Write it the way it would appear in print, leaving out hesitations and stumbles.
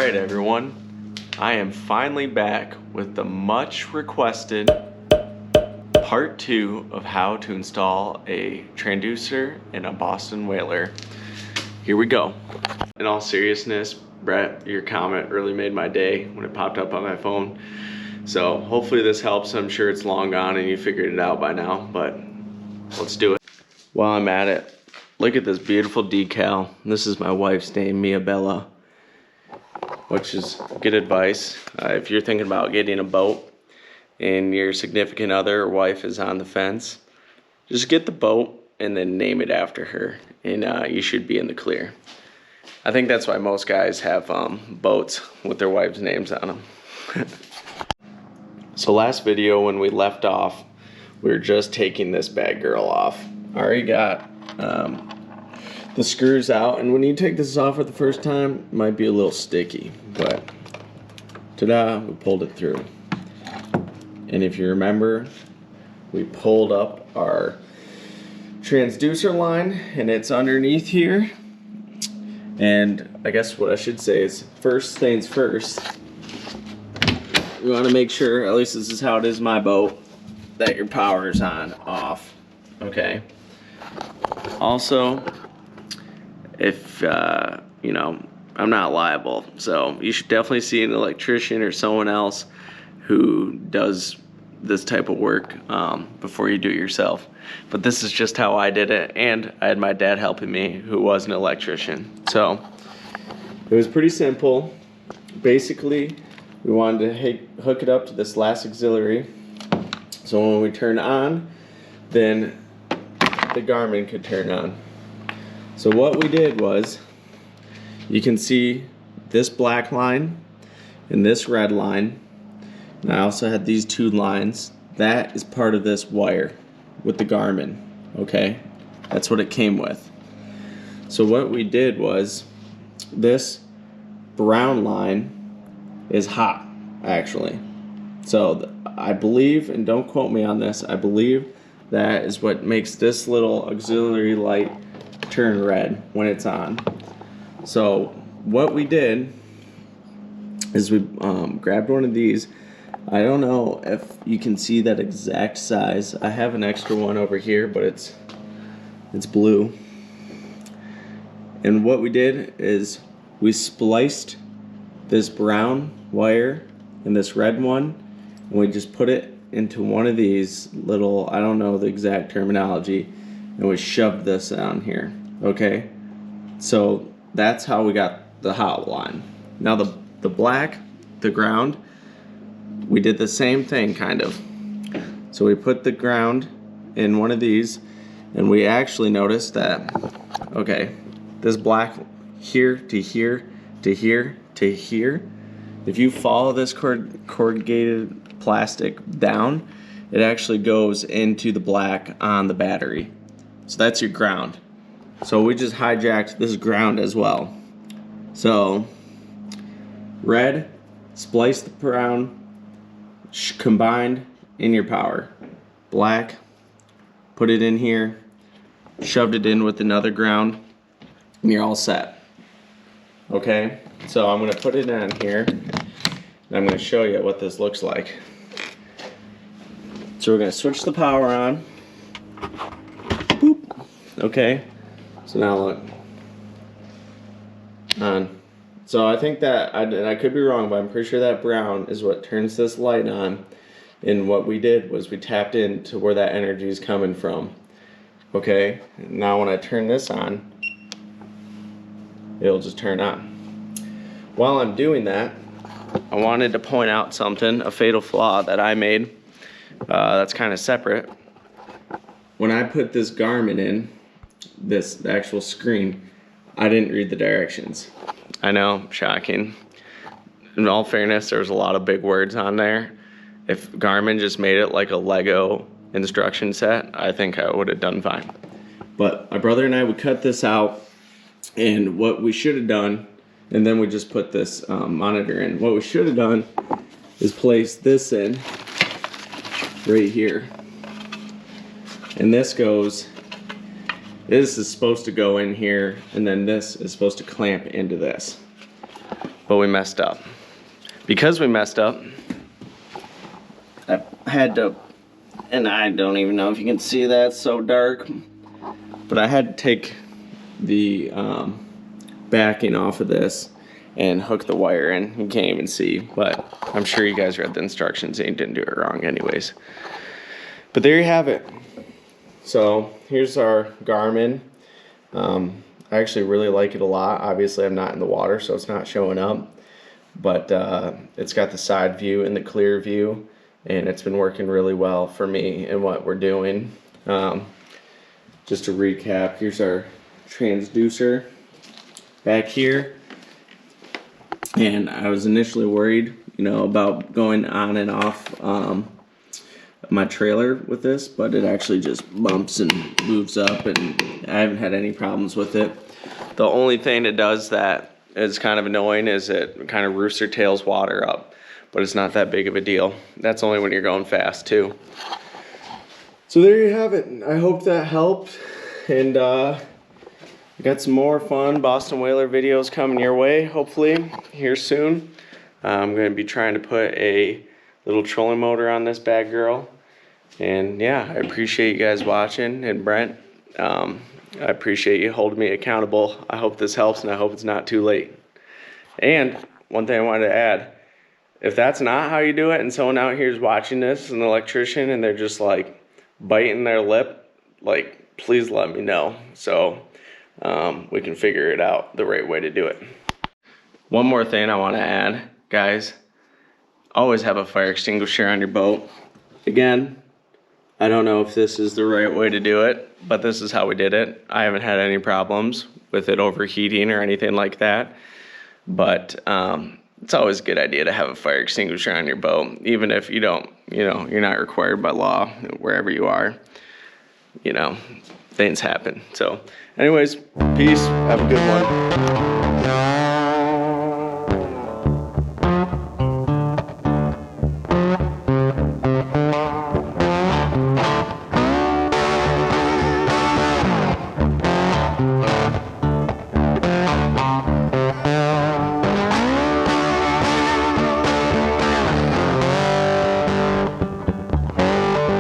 Alright everyone, I am finally back with the much requested part 2 of how to install a transducer in a Boston whaler. Here we go. In all seriousness, Brett, your comment really made my day when it popped up on my phone. So hopefully this helps. I'm sure it's long gone and you figured it out by now, but let's do it. While I'm at it, look at this beautiful decal. This is my wife's name, Mia Bella, which is good advice. If you're thinking about getting a boat and your significant other or wife is on the fence, just get the boat and then name it after her, and you should be in the clear. I think that's why most guys have boats with their wives' names on them. So last video when we left off, we were just taking this bad girl off. I already got the screws out, and when you take this off for the first time, it might be a little sticky, but ta-da, we pulled it through. And if you remember, we pulled up our transducer line, and it's underneath here. And I guess what I should say is, first things first, you want to make sure, at least this is how it is in my boat, that your power is on, off, okay? Also, if, you know, I'm not liable, so you should definitely see an electrician or someone else who does this type of work before you do it yourself. But this is just how I did it, and I had my dad helping me, who was an electrician. So it was pretty simple. Basically, we wanted to hook it up to this last auxiliary, so when we turn on, then the Garmin could turn on. So what we did was, you can see this black line and this red line, and I also had these two lines. That is part of this wire with the Garmin, okay? That's what it came with. So what we did was, this brown line is hot, actually. So I believe, and don't quote me on this, I believe that is what makes this little auxiliary light turn red when it's on. So what we did is we grabbed one of these. I don't know if you can see that exact size. I have an extra one over here, but it's blue. And what we did is we spliced this brown wire and this red one, and we just put it into one of these little, I don't know the exact terminology, and we shoved this on here, okay? So that's how we got the hot line. Now the black, the ground, we did the same thing kind of. So we put the ground in one of these, and we actually noticed that, okay, this black here to here to here to here, if you follow this corrugated plastic down, it actually goes into the black on the battery. So that's your ground. So we just hijacked this ground as well. So red, splice the brown, combined in your power. Black, put it in here, shoved it in with another ground, and you're all set. Okay, so I'm gonna put it on here, and I'm gonna show you what this looks like. So we're gonna switch the power on. Boop. Okay, so now look. On. So I think that, and I could be wrong, but I'm pretty sure that brown is what turns this light on. And what we did was we tapped into where that energy is coming from. Okay, now when I turn this on, it'll just turn on. While I'm doing that, I wanted to point out something, a fatal flaw that I made that's kind of separate. When I put this Garmin in, this actual screen, I didn't read the directions. I know, shocking. In all fairness, there's a lot of big words on there. If Garmin just made it like a Lego instruction set, I think I would have done fine. But my brother and I would cut this out, and what we should have done, and then we just put this monitor in. What we should have done is place this in right here. And this goes, this is supposed to go in here, and then this is supposed to clamp into this. but we messed up. Because we messed up, I had to, and I don't even know if you can see that, it's so dark, but I had to take the backing off of this and hook the wire in. You can't even see, but I'm sure you guys read the instructions and you didn't do it wrong anyways. But there you have it. So here's our Garmin. I actually really like it a lot. Obviously I'm not in the water, so it's not showing up, but it's got the side view and the clear view, and it's been working really well for me and what we're doing. Just to recap, here's our transducer back here, and I was initially worried, you know, about going on and off my trailer with this, but it actually just bumps and moves up, and I haven't had any problems with it. The only thing it does that is kind of annoying is it kind of rooster tails water up, but it's not that big of a deal. That's only when you're going fast too. So there you have it. I hope that helped, and we got some more fun Boston Whaler videos coming your way, hopefully here soon. I'm going to be trying to put a little trolling motor on this bad girl. And yeah, I appreciate you guys watching, and Brent, I appreciate you holding me accountable. I hope this helps, and I hope it's not too late. And one thing I wanted to add, if that's not how you do it and someone out here is watching this, an electrician, and they're just like biting their lip, like, please let me know so we can figure it out the right way to do it. One more thing I want to add, guys, always have a fire extinguisher on your boat. Again, I don't know if this is the right way to do it, but this is how we did it. I haven't had any problems with it overheating or anything like that, but it's always a good idea to have a fire extinguisher on your boat, even if you don't, you know, you're not required by law wherever you are. You know, things happen. So anyways, peace, have a good one.